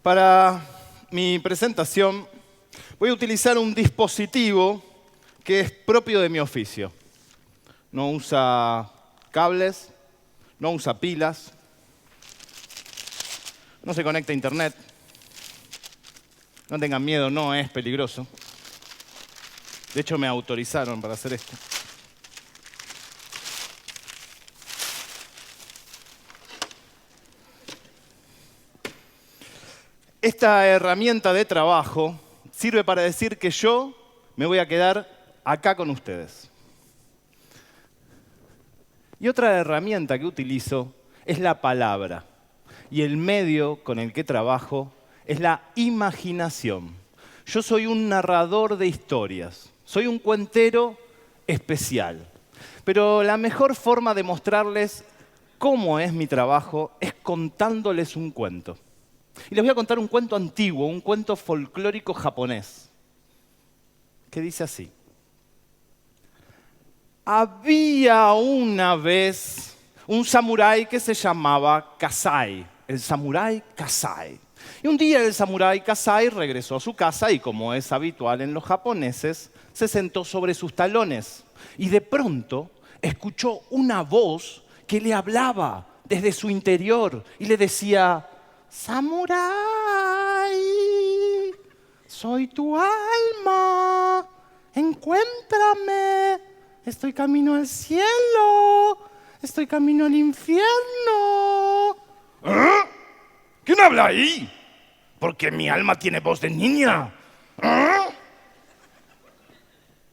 Para mi presentación voy a utilizar un dispositivo que es propio de mi oficio. No usa cables, no usa pilas, no se conecta a internet. No tengan miedo, no es peligroso. De hecho, me autorizaron para hacer esto. Esta herramienta de trabajo sirve para decir que yo me voy a quedar acá con ustedes. Y otra herramienta que utilizo es la palabra. Y el medio con el que trabajo es la imaginación. Yo soy un narrador de historias. Soy un cuentero especial. Pero la mejor forma de mostrarles cómo es mi trabajo es contándoles un cuento. Y les voy a contar un cuento antiguo, un cuento folclórico japonés, que dice así. Había una vez un samurái que se llamaba Kasai, el samurái Kasai. Y un día el samurái Kasai regresó a su casa y, como es habitual en los japoneses, se sentó sobre sus talones. Y de pronto escuchó una voz que le hablaba desde su interior y le decía: ¡Samurái! ¡Soy tu alma! ¡Encuéntrame! ¡Estoy camino al cielo! ¡Estoy camino al infierno! ¿Eh? ¿Quién habla ahí? Porque mi alma tiene voz de niña. ¿Eh?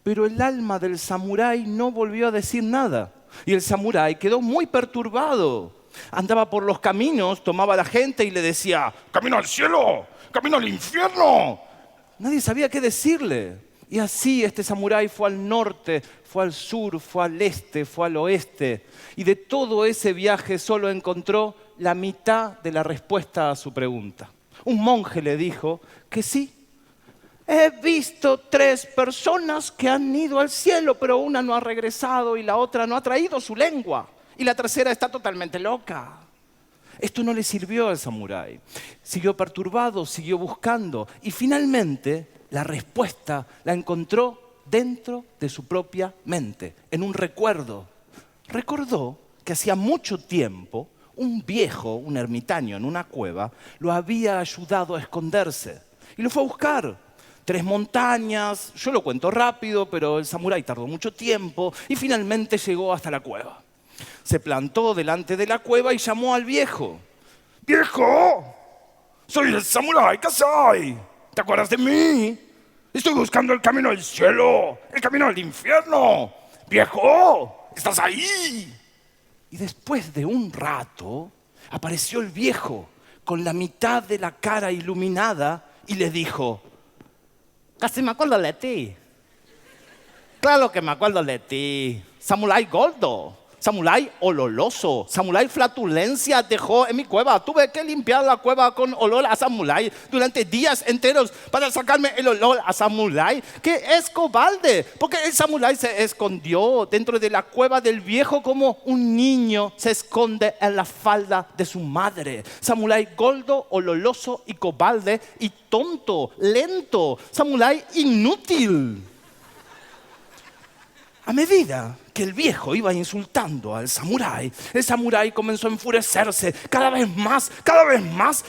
Pero el alma del samurái no volvió a decir nada. Y el samurái quedó muy perturbado. Andaba por los caminos, tomaba a la gente y le decía: ¡Camino al cielo! ¡Camino al infierno! Nadie sabía qué decirle. Y así este samurái fue al norte, fue al sur, fue al este, fue al oeste. Y de todo ese viaje solo encontró la mitad de la respuesta a su pregunta. Un monje le dijo que sí. He visto 3 personas que han ido al cielo, pero una no ha regresado y la otra no ha traído su lengua. Y la tercera está totalmente loca. Esto no le sirvió al samurái. Siguió perturbado, siguió buscando y finalmente la respuesta la encontró dentro de su propia mente, en un recuerdo. Recordó que hacía mucho tiempo un viejo, un ermitaño en una cueva, lo había ayudado a esconderse y lo fue a buscar. 3 montañas, yo lo cuento rápido, pero el samurái tardó mucho tiempo y finalmente llegó hasta la cueva. Se plantó delante de la cueva y llamó al viejo. ¡Viejo! ¡Soy el samurái Kasai! ¿Te acuerdas de mí? Estoy buscando el camino al cielo, el camino al infierno. ¡Viejo! ¿Estás ahí? Y después de un rato apareció el viejo con la mitad de la cara iluminada y le dijo: casi me acuerdo de ti. Claro que me acuerdo de ti. Samurái gordo, samurái oloroso, samurái flatulencia dejó en mi cueva. Tuve que limpiar la cueva con olor a samurái durante días enteros para sacarme el olor a samurái, que es cobarde, porque el samurái se escondió dentro de la cueva del viejo como un niño se esconde en la falda de su madre. Samurái gordo, oloroso y cobarde y tonto, lento, samurái inútil. A medida que el viejo iba insultando al samurái, el samurái comenzó a enfurecerse cada vez más,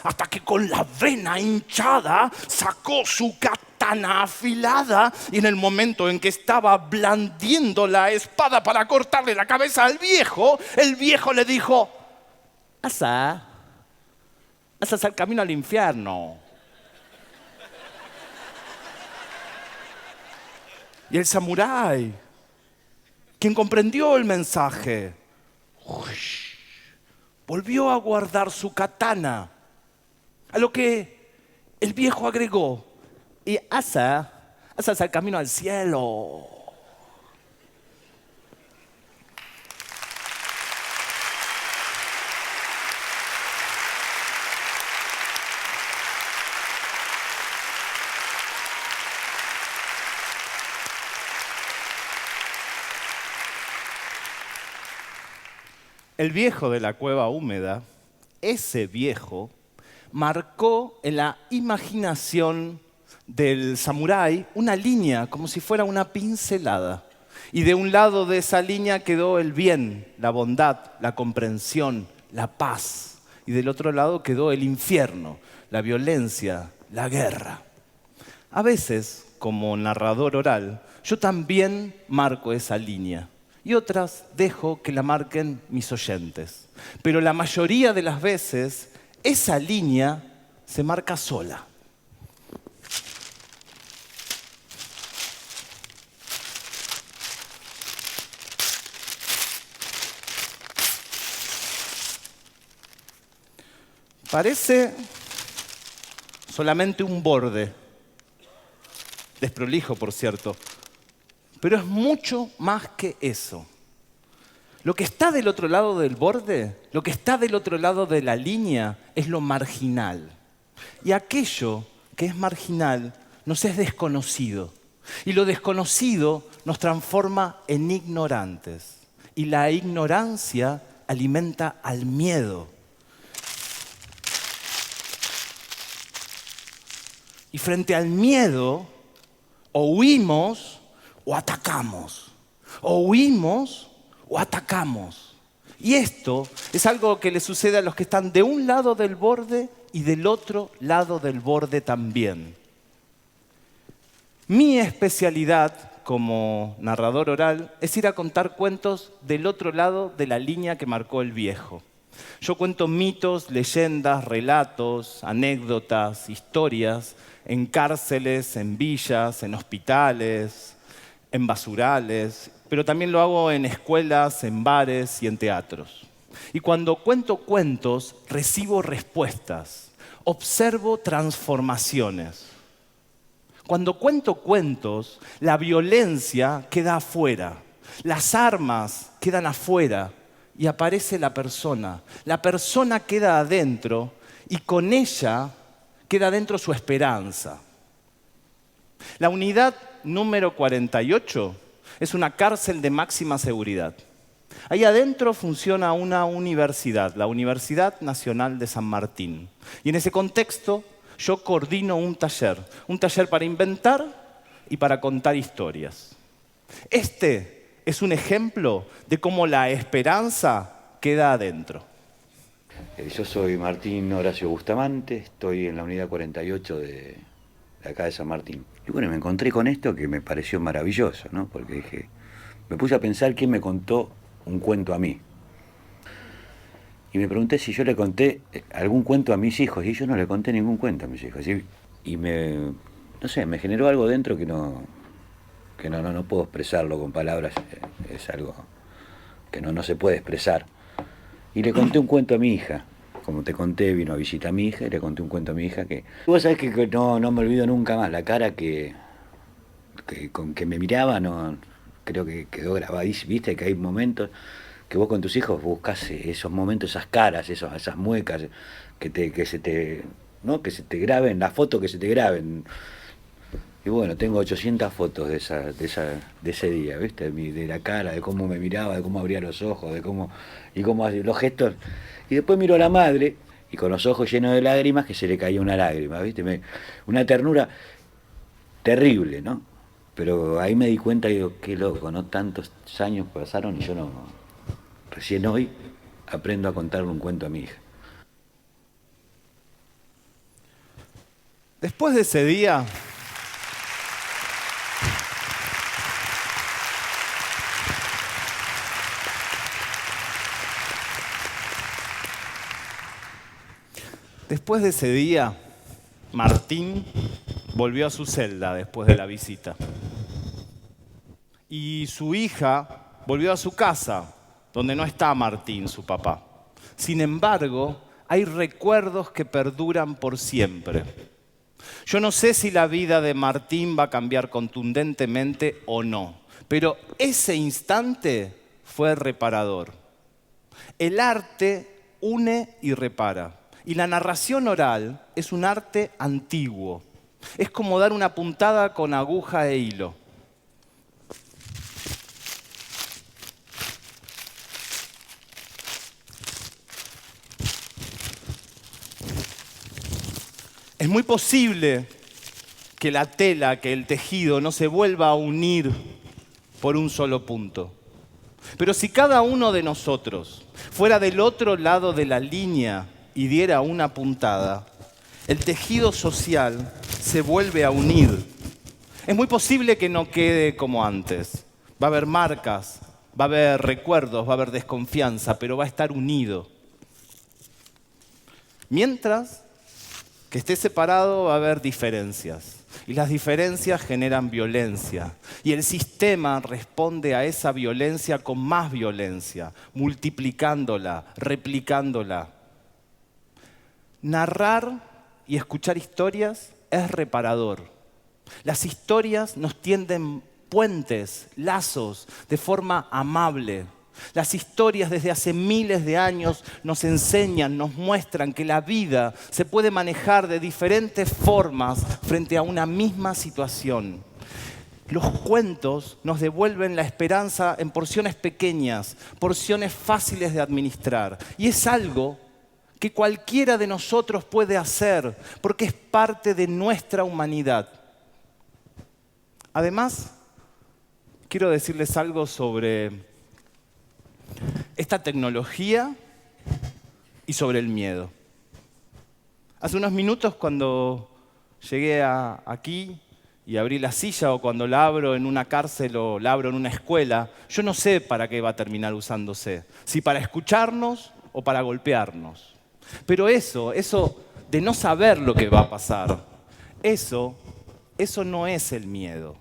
hasta que con la vena hinchada sacó su katana afilada y en el momento en que estaba blandiendo la espada para cortarle la cabeza al viejo, el viejo le dijo: ¡Asa es el camino al infierno! Y el samurái, quien comprendió el mensaje, volvió a guardar su katana, a lo que el viejo agregó: y asa es el camino al cielo. El viejo de la cueva húmeda, ese viejo, marcó en la imaginación del samurái una línea, como si fuera una pincelada. Y de un lado de esa línea quedó el bien, la bondad, la comprensión, la paz. Y del otro lado quedó el infierno, la violencia, la guerra. A veces, como narrador oral, yo también marco esa línea. Y otras dejo que la marquen mis oyentes. Pero la mayoría de las veces, esa línea se marca sola. Parece solamente un borde, desprolijo por cierto, pero es mucho más que eso. Lo que está del otro lado del borde, lo que está del otro lado de la línea, es lo marginal. Y aquello que es marginal nos es desconocido. Y lo desconocido nos transforma en ignorantes. Y la ignorancia alimenta al miedo. Y frente al miedo, o huimos o atacamos. O huimos o atacamos. Y esto es algo que le sucede a los que están de un lado del borde y del otro lado del borde también. Mi especialidad como narrador oral es ir a contar cuentos del otro lado de la línea que marcó el viejo. Yo cuento mitos, leyendas, relatos, anécdotas, historias en cárceles, en villas, en hospitales, en basurales, pero también lo hago en escuelas, en bares y en teatros. Y cuando cuento cuentos, recibo respuestas, observo transformaciones. Cuando cuento cuentos, la violencia queda afuera, las armas quedan afuera y aparece la persona. La persona queda adentro y con ella queda adentro su esperanza. La unidad número 48 es una cárcel de máxima seguridad. Ahí adentro funciona una universidad, la Universidad Nacional de San Martín. Y en ese contexto yo coordino un taller para inventar y para contar historias. Este es un ejemplo de cómo la esperanza queda adentro. Yo soy Martín Horacio Bustamante, estoy en la unidad 48 de acá de San Martín. Y bueno, me encontré con esto que me pareció maravilloso, ¿no? Porque dije, me puse a pensar quién me contó un cuento a mí. Y me pregunté si yo le conté algún cuento a mis hijos, y yo no le conté ningún cuento a mis hijos. Y me generó algo dentro que no puedo expresarlo con palabras, es algo que no se puede expresar. Y le conté un cuento a mi hija. Como te conté, vino a visitar a mi hija y le conté un cuento a mi hija que... Vos sabés que no me olvido nunca más la cara con que me miraba, creo que quedó grabadísimo. Viste que hay momentos que vos con tus hijos buscás esos momentos, esas caras, esas muecas, que se te graben, las fotos que se te graben. Y bueno, tengo 800 fotos de ese día, ¿viste? De la cara, de cómo me miraba, de cómo abría los ojos, de cómo los gestos. Y después miro a la madre y con los ojos llenos de lágrimas que se le caía una lágrima, ¿viste? Una ternura terrible, ¿no? Pero ahí me di cuenta y digo, qué loco, ¿no? Tantos años pasaron y yo recién hoy aprendo a contarle un cuento a mi hija. Después de ese día, Martín volvió a su celda después de la visita. Y su hija volvió a su casa, donde no está Martín, su papá. Sin embargo, hay recuerdos que perduran por siempre. Yo no sé si la vida de Martín va a cambiar contundentemente o no, pero ese instante fue reparador. El arte une y repara. Y la narración oral es un arte antiguo. Es como dar una puntada con aguja e hilo. Es muy posible que la tela, que el tejido no se vuelva a unir por un solo punto. Pero si cada uno de nosotros fuera del otro lado de la línea y diera una puntada, el tejido social se vuelve a unir. Es muy posible que no quede como antes. Va a haber marcas, va a haber recuerdos, va a haber desconfianza, pero va a estar unido. Mientras que esté separado va a haber diferencias. Y las diferencias generan violencia. Y el sistema responde a esa violencia con más violencia, multiplicándola, replicándola. Narrar y escuchar historias es reparador. Las historias nos tienden puentes, lazos, de forma amable. Las historias desde hace miles de años nos enseñan, nos muestran que la vida se puede manejar de diferentes formas frente a una misma situación. Los cuentos nos devuelven la esperanza en porciones pequeñas, porciones fáciles de administrar. Y es algo que cualquiera de nosotros puede hacer porque es parte de nuestra humanidad. Además, quiero decirles algo sobre esta tecnología y sobre el miedo. Hace unos minutos cuando llegué aquí y abrí la silla o cuando la abro en una cárcel o la abro en una escuela, yo no sé para qué va a terminar usándose, si para escucharnos o para golpearnos. Pero eso de no saber lo que va a pasar, eso no es el miedo.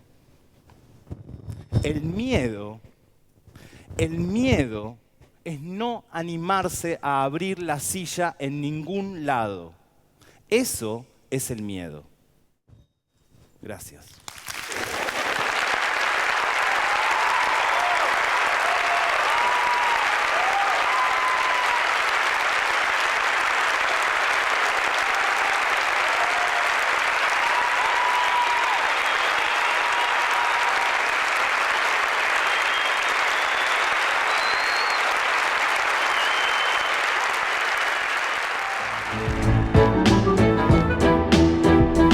El miedo es no animarse a abrir la silla en ningún lado. Eso es el miedo. Gracias.